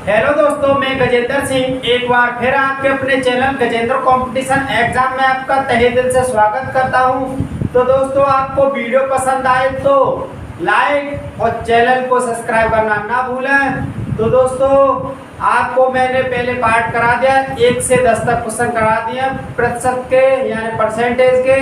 Hello दोस्तों, मैं गजेंद्र सिंह एक बार फिर आपके अपने चैनल गजेंद्र कंपटीशन एग्जाम में आपका तहे दिल से स्वागत करता हूं। तो दोस्तों, आपको वीडियो पसंद आए तो लाइक और चैनल को सब्सक्राइब करना ना भूलें। तो दोस्तों, आपको मैंने पहले पार्ट करा दिया, 1 से 10 तक क्वेश्चन करा दिए प्रतिशत के यानी परसेंटेज के।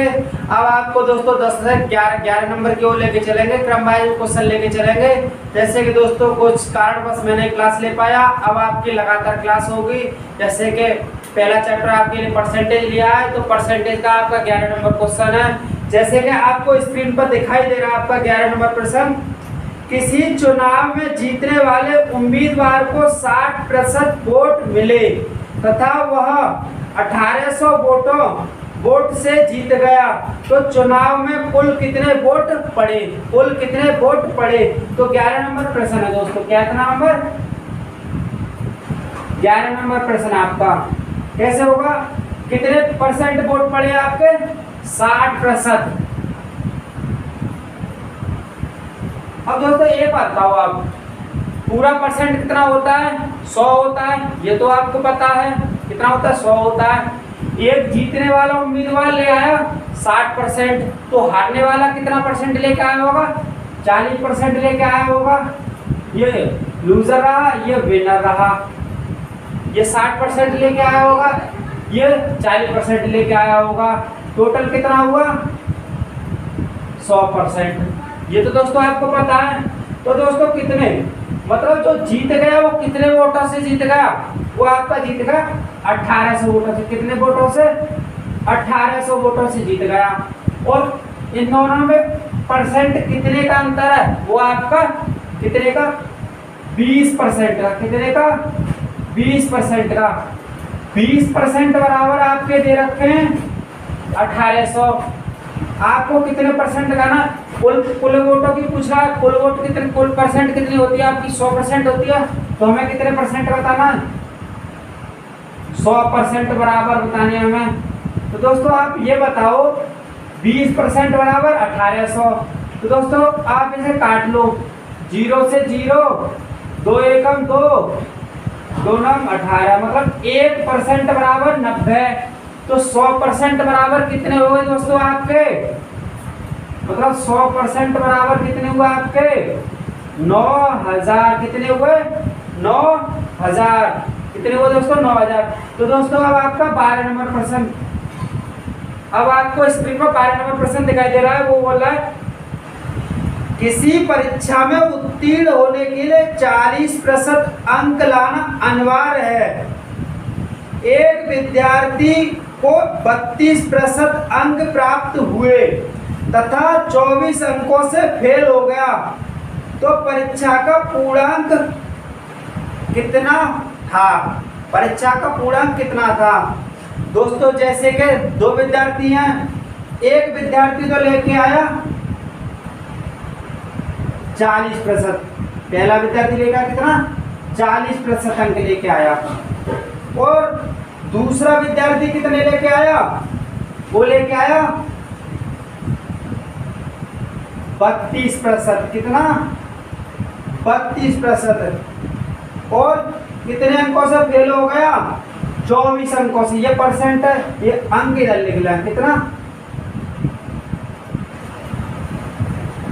अब आपको दोस्तों 10 से 11 नंबर की ओर लेके चलेंगे, क्रम वाइज क्वेश्चन लेके चलेंगे। जैसे कि दोस्तों कुछ कारणवश मैंने क्लास ले पाया, अब आपकी लगातार क्लास होगी। जैसे कि पहला चैप्टर आपके लिए परसेंटेज लिया है, तो परसेंटेज का आपका 11 नंबर क्वेश्चन है। जैसे कि आपको स्क्रीन पर दिखाई दे रहा है आपका 11 नंबर प्रश्न, किसी चुनाव में जीतने वाले उम्मीदवार को 60% वोट मिले तथा वह 1800 वोट से जीत गया, तो चुनाव में कुल कितने वोट पड़े? कुल कितने वोट पड़े? तो 11 नंबर प्रश्न है दोस्तों। कितना नंबर? 11 नंबर प्रश्न आपका कैसे होगा? कितने परसेंट वोट पड़े आपके? 60%। अब दोस्तों एक बात बताओ, आप पूरा परसेंट कितना होता है? 100 होता है, ये तो आपको पता है। कितना होता है? 100 होता है। एक जीतने वाला उम्मीदवार ले आया 60%, तो हारने वाला कितना परसेंट लेके आया होगा? 40% लेके आया होगा। ये लूजर रहा, ये विनर रहा। ये 60% लेके आया होगा, ये 40% लेके आया होगा। टोटल कितना हुआ? 100%। ये तो दोस्तों आपको पता है। तो दोस्तों कितने, मतलब जो जीत गया वो कितने वोटों से जीत गया? वो आपका जीत गया 1800 वोटों से। कितने वोटों से? 1800 वोटों से जीत गया। और इन दोनों में परसेंट कितने का अंतर है? वो आपका कितने का? 20% का। कितने का? 20% का। 20% बराबर आपके दे रखे हैं 1800। आपको कितने परसेंट का ना कुल वोटों की पूछ रहा है। कुल वोट कितने, कुल परसेंट कितनी होती है आपकी? 100% होती है। तो हमें कितने परसेंट बताना है? 100% बराबर बताने हमें। तो दोस्तों आप ये बताओ, 20% बराबर 1800। तो दोस्तों आप इसे काट लो, 0 से 0, 2 एकम 2, 2 नम 18, मतलब 1% बराबर 90। तो 100% बराबर कितने हो गए दोस्तों आपके? मतलब 100% बराबर कितने हुए आपके? 9000। कितने हुए? 9000। कितने हुए दोस्तों? 9000। तो दोस्तों अब आपका 12 नंबर प्रश्न, अब आपको स्क्रीन पर 12 नंबर प्रश्न दिखाई दे रहा है। वो बोल रहा है, किसी परीक्षा में उत्तीर्ण होने के लिए 40% अंक लाना अनिवार्य है। एक विद्यार्थी को 32% अंक प्राप्त हुए तथा 24 अंकों से फेल हो गया, तो परीक्षा का पूर्णांक कितना था? परीक्षा का पूर्णांक कितना था? दोस्तों जैसे कि 2 विद्यार्थी हैं, एक विद्यार्थी तो लेके आया 40%। पहला विद्यार्थी लेके आया कितना? 40% अंक लेके आया। और दूसरा विद्यार्थी कितने लेके आया? वो लेके आया 32%। कितना? 32%। और कितने अंकों से फेल हो गया? 24 अंकों से। ये परसेंट है, ये अंक इधर लिख लें। कितना?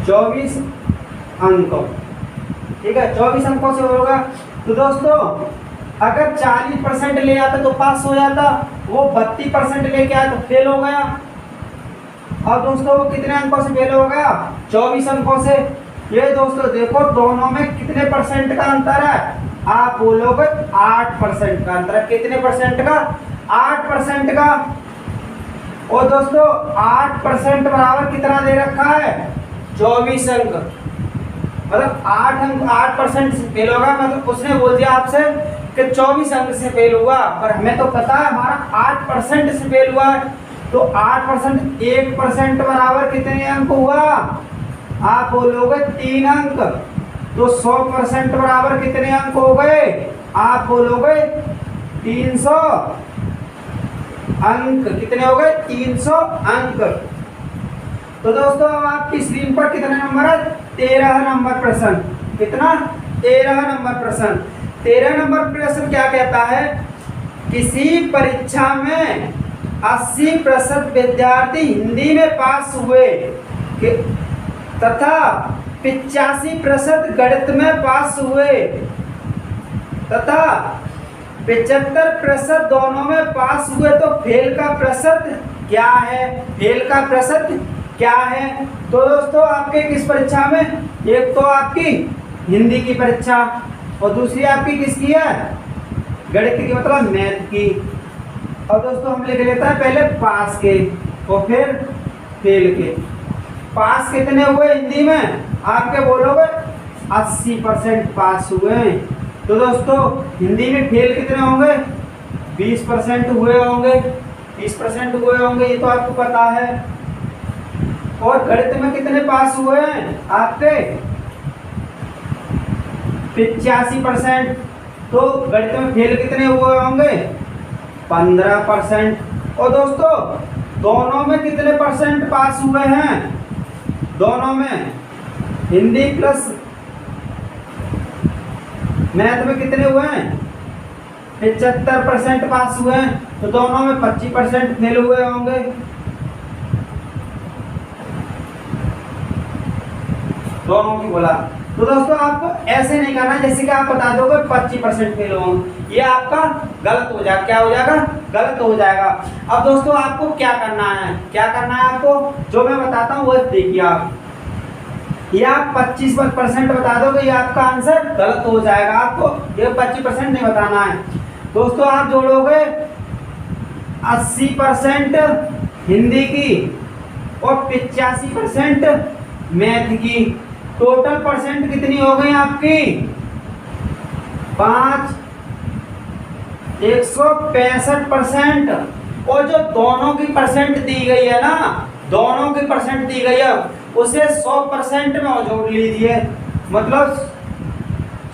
24 अंक। ठीक है, 24 अंकों से होगा। तो दोस्तों अगर 40% ले आता तो पास हो जाता, वो 32% लेके आया तो फेल हो गया। अब दोस्तों वो कितने अंकों से फेल हो गया? 24 अंकों से। ये दोस्तों देखो दोनों में कितने परसेंट का अंतर है? आप बोलोगे 8% का अंतर है। कितने परसेंट का? 8% का। और दोस्तों 8% बराबर कितना दे रखा है? 24 अंक। मतलब 8 अंक 8% से फेल होगा। मतलब उसने बोल दिया आपसे कि 24 अंक से फेल हुआ, पर हमें तो पता है हमारा 8% से फेल हुआ है। तो 8%, 1% बराबर कितने अंक हुआ? आप बोलोगे 3 अंक। तो 100% बराबर कितने अंक हो गए? आप बोलोगे 300 अंक। कितने हो गए? 300 अंक। तो दोस्तों अब आपकी स्क्रीन पर कितने नंबर है? 13 नंबर प्रश्न। कितना? 13 नंबर प्रश्न। 13 नंबर प्रश्न क्या कहता है, किसी परीक्षा में 80% विद्यार्थी हिंदी में पास हुए तथा 85% गणित में पास हुए तथा 75% दोनों में पास हुए, तो फेल का प्रतिशत क्या है? फेल का प्रतिशत क्या है? तो दोस्तों आपके किस परीक्षा में, एक तो आपकी हिंदी की परीक्षा और दूसरी आपकी किसकी है, गणित की, मतलब मैथ की। और दोस्तों हम लिख लेते हैं पहले पास के और फिर फेल के। पास कितने हुए हिंदी में, आपके बोलोगे 80% पास हुए। तो दोस्तों हिंदी में फेल कितने होंगे, 20% हुए होंगे, 20% हुए होंगे, ये तो आपको पता है। और गणित में कितने पास हुए हैं आपके, 85%। तो गणित में फेल कितने हुए होंगे, 15%। और दोस्तों दोनों में कितने परसेंट पास हुए हैं, दोनों में हिंदी प्लस मैथ में कितने हुए हैं, 75% पास हुए हैं। तो दोनों में 25% फेल हुए होंगे। दोनों की बोला। तो दोस्तों आपको ऐसे नहीं करना जैसे कि आप बता दोगे 25% फेल होंगे, ये आपका गलत हो जाएगा। क्या हो जाएगा, गलत हो जाएगा। अब दोस्तों आपको क्या करना है, क्या करना है आपको, जो मैं बताता हूँ वो देखिए आप। ये आप 25% बता दोगे, ये आपका आंसर गलत हो जाएगा। आपको ये 25% नहीं बताना है। दोस्तों आप जोड़ोगे 80% हिंदी की और 85% मैथ की, टोटल परसेंट कितनी हो गई आपकी, 165%। और जो दोनों की परसेंट दी गई है ना, दोनों की परसेंट दी गई है, उसे 100% में जोड़ लीजिए। मतलब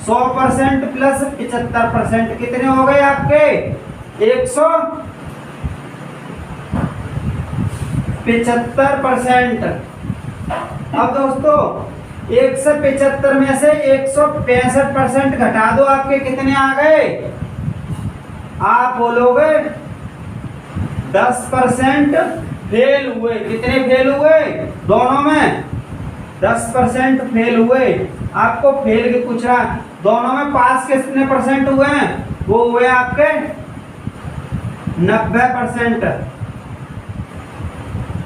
100% प्लस 75% कितने हो गए आपके, 175%। अब दोस्तों 175 में से 165% घटा दो, आपके कितने आ गए, आप बोलोगे 10% फेल हुए। कितने फेल हुए, दोनों में 10% फेल हुए। आपको फेल की पूछ रहा है, दोनों में पास कितने परसेंट हुए हैं, वो हुए आपके 90%।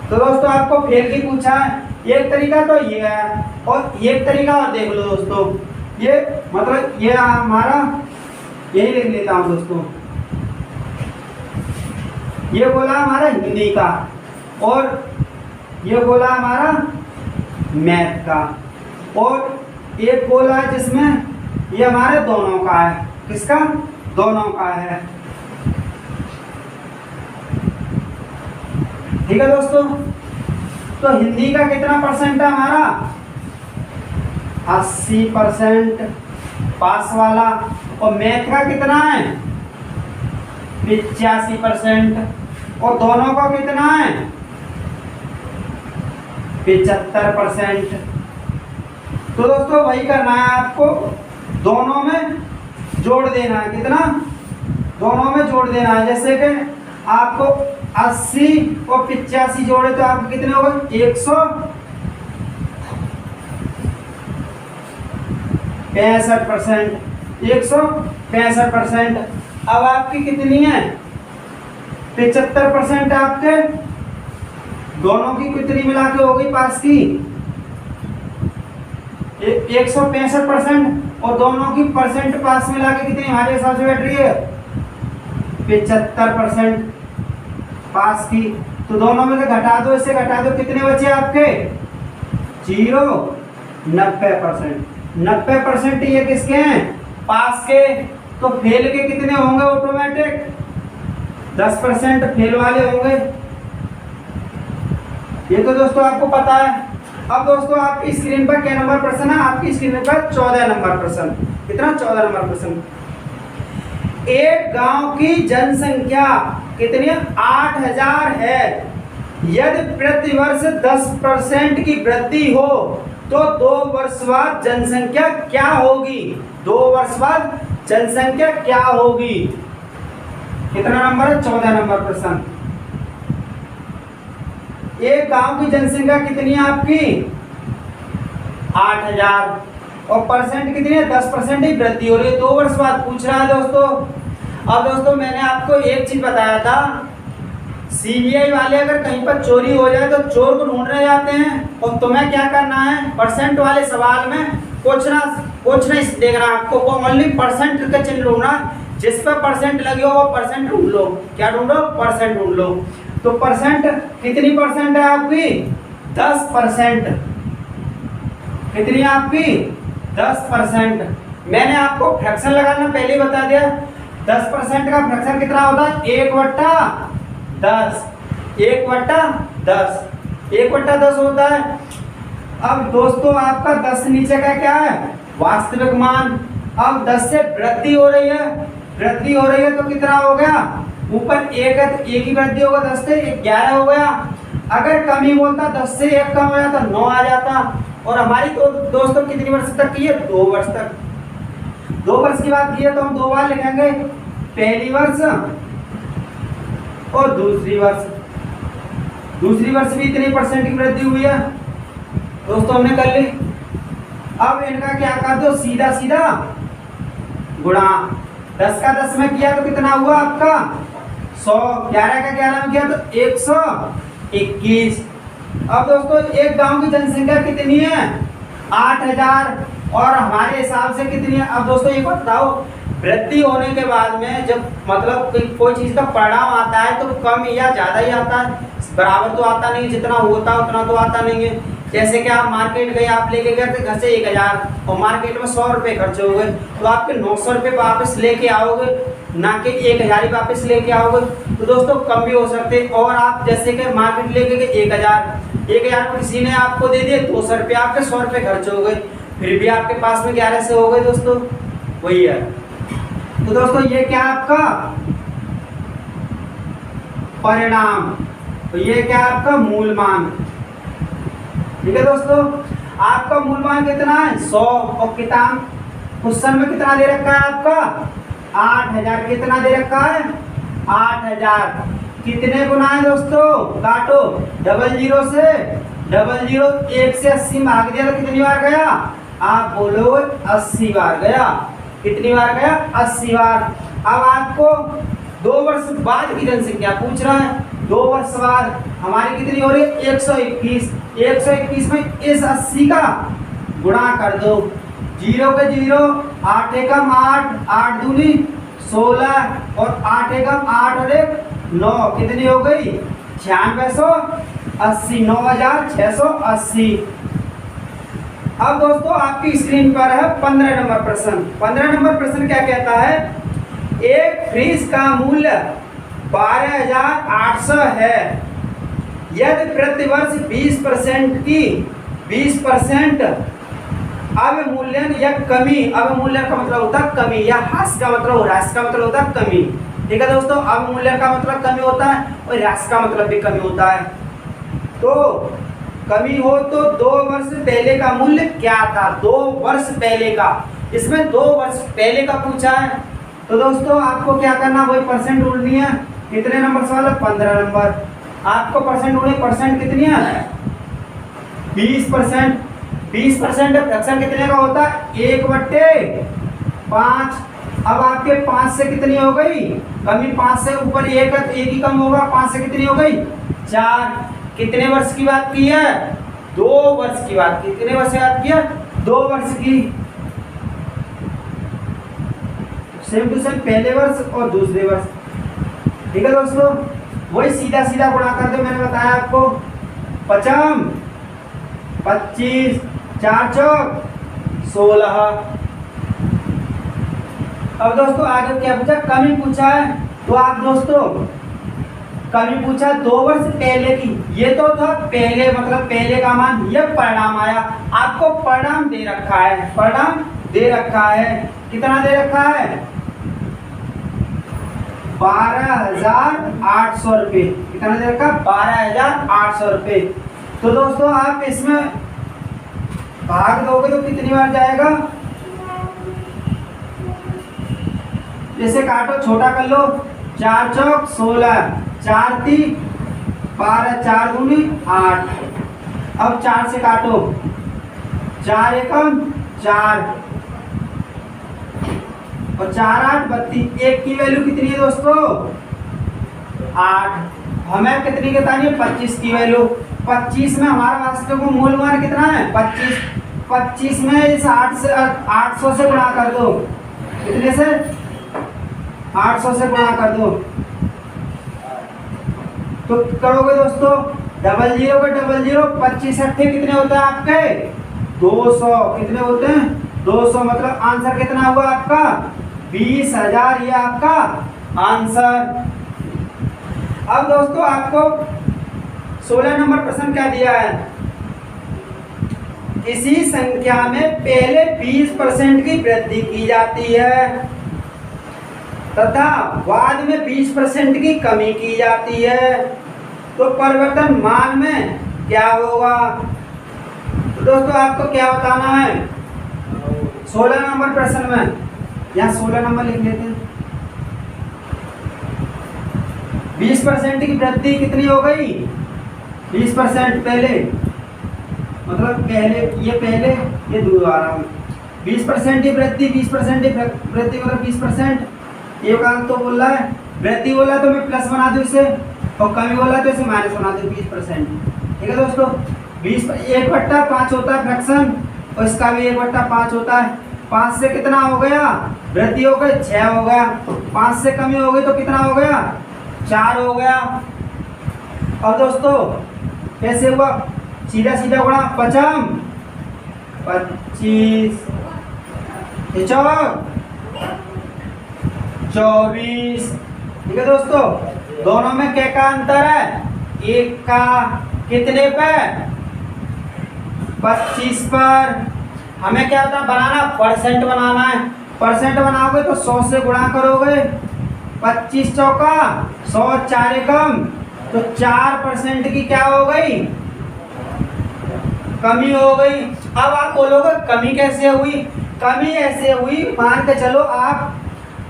तो दोस्तों आपको फेल की पूछा है, एक तरीका तो ये है और एक तरीका और देख लो दोस्तों। ये मतलब ये हमारा, यही लिख लेता हूं दोस्तों, ये बोला हमारा हिंदी का और ये बोला हमारा मैथ का, और एक बोला है जिसमें ये हमारे दोनों का है। किसका, दोनों का है। ठीक है दोस्तों, तो हिंदी का कितना परसेंट है हमारा, 80% पास वाला। और मैथ का कितना है, 85%। और दोनों का कितना है, 75%। तो दोस्तों वही करना है आपको, दोनों में जोड़ देना है। कितना, दोनों में जोड़ देना है। जैसे कि आपको 80 और 85 जोड़े तो आपको कितने हो गए, 165%, 165%। अब आपकी कितनी है, 75% आपके दोनों की कितनी मिला के हो गई पास की, 165%। और दोनों की परसेंट पास मिला के कितनी हमारे हिसाब से बैठ रही है, 75% पास की। तो दोनों में से घटा दो, इससे घटा दो, कितने बचे आपके, 0, 90%। 90% ये किसके हैं, पास के। तो फेल के कितने होंगे, ऑटोमेटिक 10% फेल वाले होंगे। ये तो दोस्तों आपको पता है। अब दोस्तों आपकी स्क्रीन पर क्या नंबर प्रश्न है, आपकी स्क्रीन पर 14 नंबर प्रश्न। कितना, 14 नंबर प्रश्न। एक गांव की जनसंख्या कितनी, 8000 है। यदि प्रतिवर्ष 10% की वृद्धि हो तो 2 वर्ष बाद जनसंख्या क्या होगी, 2 वर्ष बाद जनसंख्या क्या होगी। कितना नंबर है, 14 नंबर प्रश्न। एक गांव की जनसंख्या कितनी है आपकी, 8000 और परसेंट कितनी है, 10% ही वृद्धि हो रही है। 2 वर्ष बाद पूछ रहा है दोस्तों। अब दोस्तों मैंने आपको एक चीज बताया था, सीबीआई वाले अगर कहीं पर चोरी हो जाए तो चोर को ढूंढने जाते हैं, और तुम्हें क्या करना है, परसेंट वाले सवाल में कुछ ना देखना, आपको ओनली परसेंट का चिन्ह ढूंढना, जिस पर परसेंट लगे हो वो परसेंट ढूंढ लो। क्या ढूंढो, परसेंट ढूंढ लो। तो परसेंट कितनी परसेंट है आपकी, 10%। कितनी है आपकी, 10%। मैंने आपको फ्रैक्शन लगाना पहले ही बता दिया, 10% का फ्रैक्शन कितना होता है, 1/10। 1/10, 1/10 होता है। अब दोस्तों आपका 10 नीचे का क्या है, वास्तविक मान। अब 10 से वृद्धि हो रही है, वृद्धि हो रही है तो कितना हो गया, ऊपर 1 है तो 1 ही वृद्धि होगा, 10 से 11 हो गया। अगर कमी बोलता 10 से 1 कम हो जाता 9 आ जाता। और हमारी तो दोस्तों कितनी वर्ष तक की है, 2 वर्ष तक। 2 वर्ष की बात की है तो हम 2 बार लिखेंगे, पहली वर्ष और दूसरी वर्ष। दूसरी वर्ष भी इतनी परसेंट की वृद्धि हुई है दोस्तों, हमने कर ली। अब इनका क्या कर दो, सीधा सीधा गुणा। 10 का 10 में किया तो कितना हुआ आपका 100, 11 का 11 में किया तो 121। अब दोस्तों एक गांव की जनसंख्या कितनी है, 8000, और हमारे हिसाब से कितनी है। अब दोस्तों एक बताओ, वृद्धि होने के बाद में जब मतलब कोई चीज का परिणाम आता है तो कम या ज्यादा ही आता है, बराबर तो आता नहीं, जितना होता उतना तो आता नहीं है। जैसे कि आप मार्केट गए, आप लेके गए थे घर से 1000 और मार्केट में 100 रुपए खर्च हो गए, तो आपके 900 रुपए वापस लेके आओगे, ना कि 1000 ही वापस लेके आओगे। तो दोस्तों कम भी हो सकते। और आप जैसे कि मार्केट लेके गए 1000 को किसी ने आपको दे दिए 200 रुपये, आपके 100 रुपये खर्च हो गए, फिर भी आपके पास में 11 से हो गए दोस्तों, वही है। तो दोस्तों ये क्या आपका परिणाम, तो ये क्या आपका मूल मान। ठीक है दोस्तों, आपका मूल मान कितना है 100, और किताब क्वेश्चन में कितना दे रखा है आपका 8000। कितना दे रखा है 8000। कितने गुना है दोस्तों, काटो, 00 से 1 से 80 भाग दिया तो कितनी बार गया, आप बोलो 80 बार गया। कितनी बार गया, 80 बार। अब आपको 2 वर्ष बाद की जनसंख्या पूछ रहा है, 2 वर्ष बाद हमारी कितनी हो रही है 121। 121 में इस 80 का गुणा कर दो, 0 के 0, 8 एकम 8, 8 दूनी 16 और 8 एकम 8 और 1 9, कितनी हो गई 9680, 9680। अब दोस्तों आपकी स्क्रीन पर है 15 नंबर प्रश्न। 15 नंबर प्रश्न क्या कहता है, एक फ्रिज का मूल्य 12800 है, यदि प्रतिवर्ष 20% की 20% अवमूल्यन या कमी, अवमूल्यन का मतलब होता है कमी, या ह्रास का मतलब ह्रास का मतलब होता है कमी। ठीक है दोस्तों, अवमूल्यन का मतलब कमी होता है और ह्रास का मतलब भी कमी होता है। तो कमी हो तो 2 वर्ष पहले का मूल्य क्या था, 2 वर्ष पहले का। इसमें 2 वर्ष पहले का पूछा है, तो दोस्तों आपको क्या करना, वही परसेंट ढूंढनी है। कितने नंबर सवाल है, 15 नंबर। आपको परसेंट ढूंढनी, परसेंट कितनी है 20%। 20% फ्रैक्शन कितने का होता है 1/5। अब आपके 5 से कितनी हो गई कमी, 5 से ऊपर 1 है तो 1 ही कम होगा, 5 से कितनी हो गई 4। कितने वर्ष की बात की है, 2 वर्ष की बात की। कितने वर्ष की बात की है, 2 वर्ष की। सेम टू सेम पहले वर्ष और दूसरे वर्ष। ठीक है दोस्तों, वही सीधा सीधा गुणा कर दो, मैंने बताया आपको। 55, 25, 4 चौक 16। अब दोस्तों आगे क्या पूछा, कमी पूछा है। तो आप दोस्तों कमी पूछा 2 वर्ष पहले की, ये तो था पहले, मतलब पहले का मान, ये परिणाम आया। आपको परिणाम दे रखा है, परिणाम दे रखा है, कितना दे रखा है 12800 रुपये। कितना दे रखा 12800 रुपये। तो दोस्तों आप इसमें भाग दोगे तो कितनी बार जाएगा इसे काटो, छोटा कर लो। 4 चौक 16, 4 3 12, 4 दूनी 8। अब 4 से काटो, 4 एकम 4 और 4 8 32। 1 की वैल्यू कितनी है दोस्तों? 8। हमें कितनी की बतानी है? 25 की वैल्यू। 25 में हमारा वास्तव को मूल मान कितना है? 25। 25 में इस 8 से 800 से गुणा कर दो। कितने से? 800 से गुणा कर दो। तो करोगे दोस्तों 00 के 00, 25 अट्ठे कितने होते हैं आपके? 200। कितने होते हैं? 200। मतलब आंसर कितना हुआ आपका? 20,000। ये आपका आंसर। अब दोस्तों आपको 16 नंबर प्रश्न क्या दिया है? किसी संख्या में पहले 20% की वृद्धि की जाती है तथा बाद में 20% की कमी की जाती है, तो परिवर्तन मान में क्या होगा? तो दोस्तों आपको क्या बताना है 16 नंबर प्रश्न में? यहाँ 16 नंबर लिख लेते हैं। 20% की वृद्धि कितनी हो गई? 20% पहले, मतलब पहले, ये दोबारा 20% की वृद्धि, 20% की वृद्धि मतलब 20%। ये काम तो बोल रहा है, वृद्धि बोला तो मैं प्लस बना दूं इसे, और कमी बोला तो इसे माइनस बना दूं 20%। ठीक है दोस्तों। 20 1/5 होता है फ्रैक्शन, और इसका भी 1/5 होता है। 5 से कितना हो गया? वृद्धि हो गई 6 हो गया। 5 से कमी हो गई तो कितना हो गया? 4 हो गया। और दोस्तों कैसे हुआ? सीधा सीधा गुणा। 55 25 चौक 24। ठीक है दोस्तों। दोनों में क्या का अंतर है? 1 का। कितने पे? 25 पर। हमें क्या होता है बनाना? परसेंट बनाना है। परसेंट बनाओगे तो 100 से गुणा करोगे। 25 चौका 100, 4 एकम, तो 4% की क्या हो गई? कमी हो गई। अब आप बोलोगे कमी कैसे हुई? कमी ऐसे हुई, मान के चलो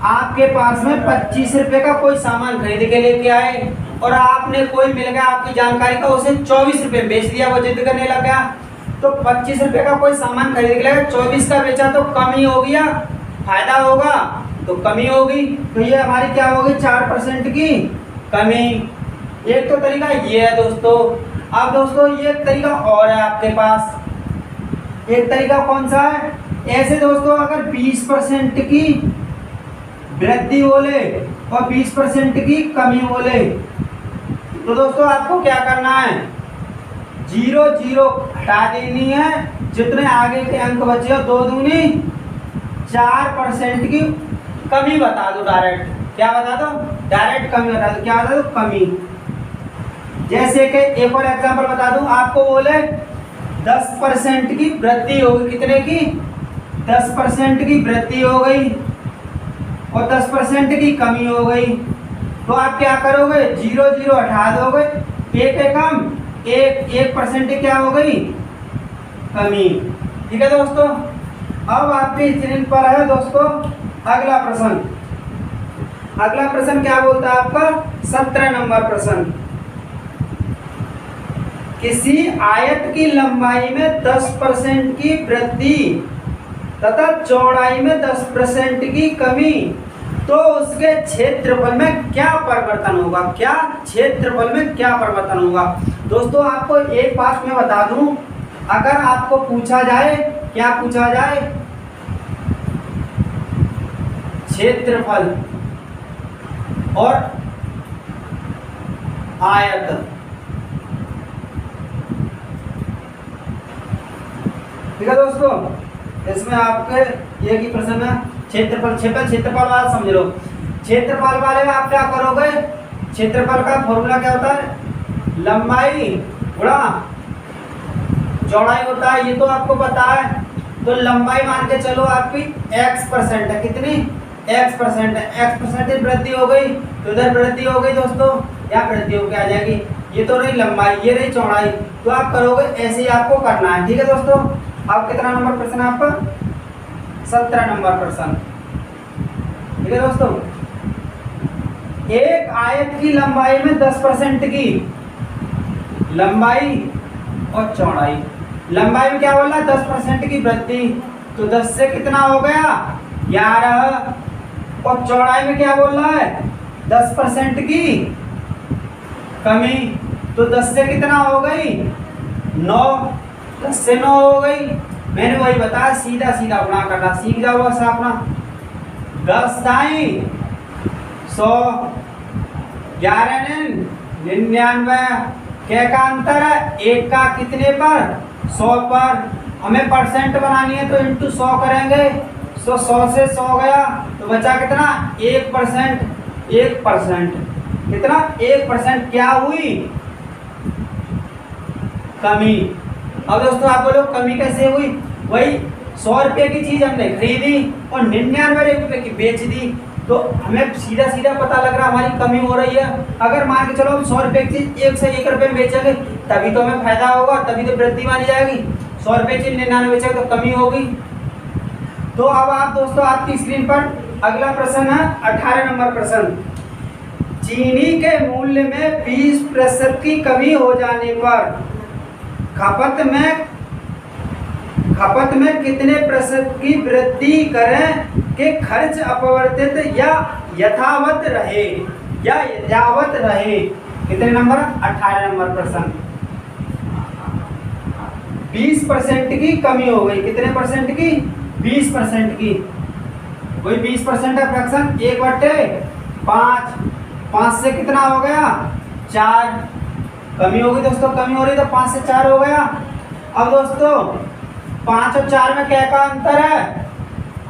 आपके पास में 25 रुपए का कोई सामान खरीद के लेके आए, और आपने कोई मिल गया आपकी जानकारी का, उसे 24 रुपए बेच दिया, वो जिद करने लग गया। तो 25 रुपए का कोई सामान खरीद के लेगा, 24 का बेचा तो कमी हो गया, फायदा होगा तो कमी होगी। तो ये हमारी क्या होगी? 4% की कमी। एक तो तरीका ये है दोस्तों। अब दोस्तों ये तरीका और है आपके पास। एक तरीका कौन सा है? ऐसे दोस्तों अगर 20% की वृद्धि बोले और 20% की कमी बोले, तो दोस्तों आपको क्या करना है? 0 0 हटा देनी है। जितने आगे के अंक बचे हो 2 दूनी 4% की कमी बता दो। डायरेक्ट क्या बता दो? डायरेक्ट कमी बता दो। क्या बता दो? कमी। जैसे कि एक और एग्जांपल बता दूं आपको, बोले 10% की वृद्धि होगी। कितने की? 10% की वृद्धि हो गई और 10% की कमी हो गई। तो आप क्या करोगे? 0 0 हटा दोगे, 1 एकम 1% क्या हो गई? कमी। ठीक है दोस्तों। अब आपकी स्क्रीन पर है दोस्तों अगला प्रश्न। अगला प्रश्न क्या बोलता है आपका? 17 नंबर प्रश्न। किसी आयत की लंबाई में 10% की वृद्धि तथा चौड़ाई में 10% की कमी, तो उसके क्षेत्रफल में क्या परिवर्तन होगा? क्या क्षेत्रफल में क्या परिवर्तन होगा? दोस्तों आपको एक बात मैं बता दूं, अगर आपको पूछा जाए, क्या पूछा जाए? क्षेत्रफल और आयत, ठीक है दोस्तों। इसमें आपके ये की प्रश्न है क्षेत्रफल वाला समझ लो। क्षेत्रफल वाले में आप क्या करोगे? क्षेत्रफल का फॉर्मूला क्या होता है? लंबाई गुणा चौड़ाई होता है, ये तो आपको पता है। तो लंबाई मान के चलो आपकी x% है। कितनी? x% है। x% वृद्धि हो गई तो इधर वृद्धि हो गई दोस्तों, यहाँ वृद्धि होकर आ जाएगी। ये तो रही लंबाई, ये रही चौड़ाई। तो आप करोगे ऐसे ही आपको करना है। ठीक है दोस्तों। अब कितना नंबर प्रश्न है आपका? 17 नंबर प्रश्न। ठीक है। है दोस्तों, एक आयत की लंबाई में 10% की लंबाई और चौड़ाई, लंबाई में क्या बोला 10% की वृद्धि, तो 10 से कितना हो गया 11, और चौड़ाई में क्या बोल रहा है 10% की कमी, तो 10 से कितना हो गई 9, 10 से 9 हो गई। मैंने वही बताया, सीधा सीधा गुणा करना सीख जाओ बस अपना। 10 दाई 100, 11 99, क्या का अंतर है, एक का कितने पर 100 पर, हमें परसेंट बनानी है तो इंटू 100 करेंगे, तो 100 से 100 गया तो बचा कितना 1%, 1% कितना 1% क्या हुई कमी। अब दोस्तों आप बोलो कमी कैसे हुई, वही 100 रुपये की चीज हमने खरीदी और 99 रुपये की बेच दी, तो हमें सीधा सीधा पता लग रहा हमारी कमी हो रही है। अगर मान के चलो हम 100 रुपये की चीज 1 से 1 रुपये में बेचेंगे तभी तो हमें फायदा होगा, तभी तो वृद्धि मानी जाएगी। 100 रुपये की 99 बेचेंगे तो कमी होगी। तो अब आप दोस्तों आपकी स्क्रीन पर अगला प्रश्न है 18 नंबर प्रश्न, चीनी के मूल्य में 20% की कमी हो जाने पर खपत में कितने प्रतिशत की वृद्धि करें कि खर्च अपरिवर्तित या यथावत रहे, कितने नंबर 18 नंबर प्रश्न। 20% की कमी हो गई, कितने परसेंट की 20% की, वही 20% है फ्रैक्शन 1/5, 5 से कितना हो गया 4, कमी होगी दोस्तों, कमी हो रही तो 5 से 4 हो गया। अब दोस्तों 5 और 4 में क्या का अंतर है,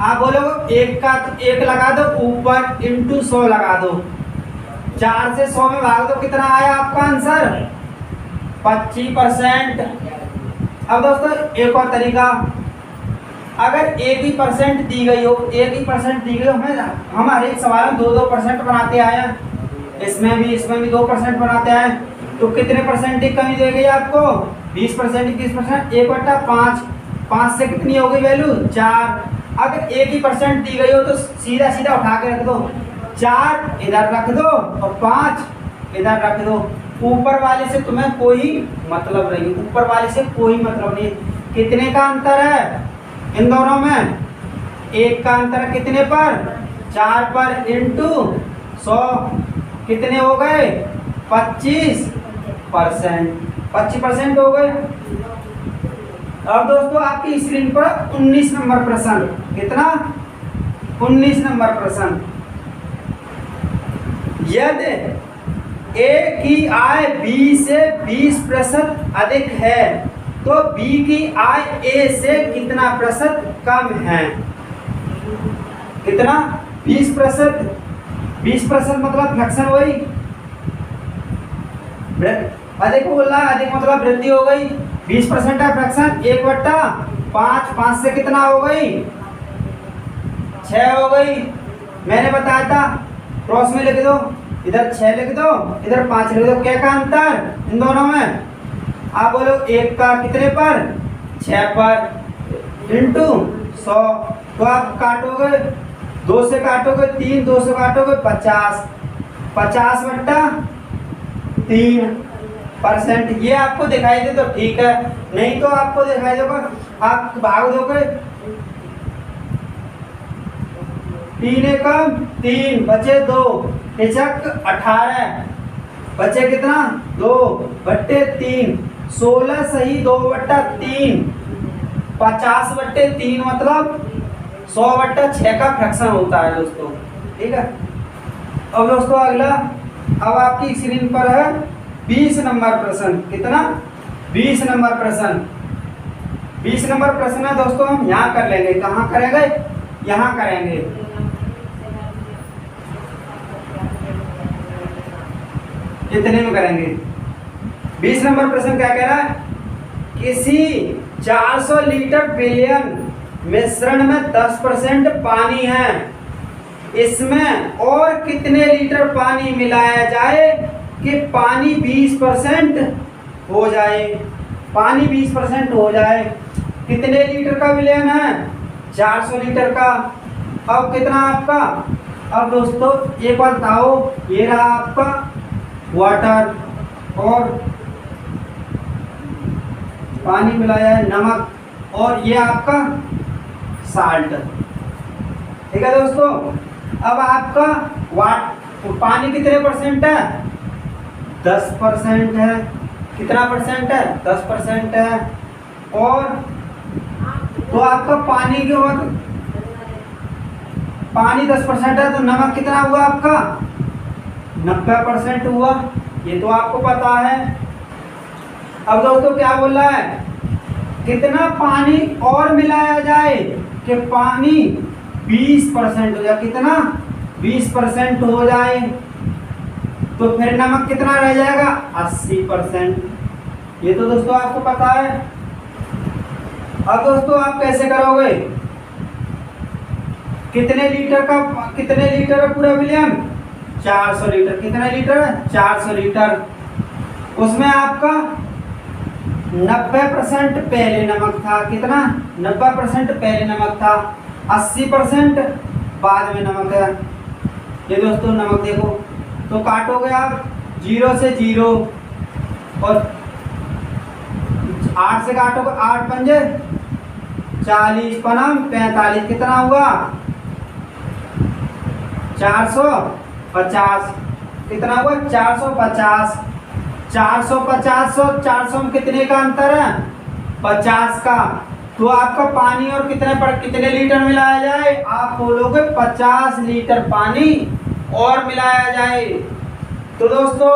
आप बोलोगे 1 लगा दो ऊपर इंटू 100 लगा दो, 4 से 100 में भाग दो, कितना आया आपका आंसर 25%। अब दोस्तों एक और तरीका, अगर एक ही परसेंट दी गई हो, हम हर एक सवाल में 2% बनाते आए हैं, इसमें भी 2% बनाते आए, तो कितने परसेंट की कमी देगी आपको 20%, 20%, 1/5, 5 से कितनी हो गई वैल्यू 4। अगर एक ही परसेंट दी गई हो तो सीधा सीधा उठा के रख दो, 4 इधर रख दो और 5 इधर रख दो, ऊपर वाले से तुम्हें कोई मतलब नहीं, ऊपर वाले से कोई मतलब नहीं। कितने का अंतर है इन दोनों में, 1 का अंतर कितने पर 4 पर इंटू 100, कितने हो गए 25% हो गए। अब दोस्तों आपकी स्क्रीन पर 19 नंबर प्रश्न, कितना 19 नंबर प्रश्न, यदि ए की आय बी से 20% अधिक है तो बी की आय ए से कितना प्रतिशत कम है, कितना 20%, 20% मतलब फ्रैक्शन वही अधिक बोल रहा है, अधिक मतलब वृद्धि हो गई, 20% है फ्रैक्शन 1/5, 5 से कितना हो गई 6 हो गई। मैंने बताया था क्रॉस में लिख दो, इधर 6 लिख दो, इधर 5 लिख दो, क्या का अंतर इन दोनों में, आप बोलो 1 का कितने पर 6 पर इंटू 100, तो आप काटोगे 2 से काटोगे 3, 2 से काटोगे 50, 50/3%, ये आपको दिखाई दे तो ठीक है, नहीं तो आपको दिखाई देगा आप भाग दोगे 3 एकम 3 बचे 2, 18 बचे कितना 2/3, 16 सही 2/3, 50/3 मतलब 100/6 का फ्रैक्शन होता है दोस्तों, ठीक है। अब दोस्तों अगला, अब आपकी स्क्रीन पर है 20 नंबर प्रश्न, कितना 20 नंबर प्रश्न, 20 नंबर प्रश्न है दोस्तों, हम यहाँ कर लेंगे, कहाँ करेंगे यहाँ करेंगे। कितने में करेंगे 20 नंबर प्रश्न क्या कह रहा है, किसी 400 लीटर विलयन मिश्रण में 10% पानी है, इसमें और कितने लीटर पानी मिलाया जाए कि पानी 20% हो जाए, पानी 20% हो जाए। कितने लीटर का विलयन है 400 लीटर का। अब कितना आपका, अब दोस्तों एक बात बताओ, ये रहा आपका वाटर और पानी मिलाया है, नमक, और ये आपका साल्ट। ठीक है दोस्तों। अब आपका पानी कितने परसेंट है? 10% है। कितना परसेंट है? 10% है। और तो आपका पानी के बाद पानी 10% है, तो नमक कितना हुआ आपका? 90% हुआ। ये तो आपको पता है। अब दोस्तों क्या बोल रहा है, कितना पानी और मिलाया जाए कि पानी 20% हो जाए। कितना? 20% हो जाए तो फिर नमक कितना रह जाएगा? 80%। ये तो दोस्तों आपको पता है। अब दोस्तों आप कैसे करोगे? कितने लीटर है पूरा विलियम? 400 लीटर। कितने लीटर है? 400 लीटर। उसमें आपका 90% पहले नमक था। कितना? 90% पहले नमक था, 80% बाद में नमक है। ये दोस्तों नमक देखो, तो काटोगे आप 0 से 0 और 8 से काटोगे, 8 पंजे 40 पनम 45। कितना हुआ? 450। कितना हुआ? 450। 450 और 400 में कितने का अंतर है? 50 का। तो आपका पानी और कितने लीटर मिलाया जाए? आप बोलोगे 50 लीटर पानी और मिलाया जाए। तो दोस्तों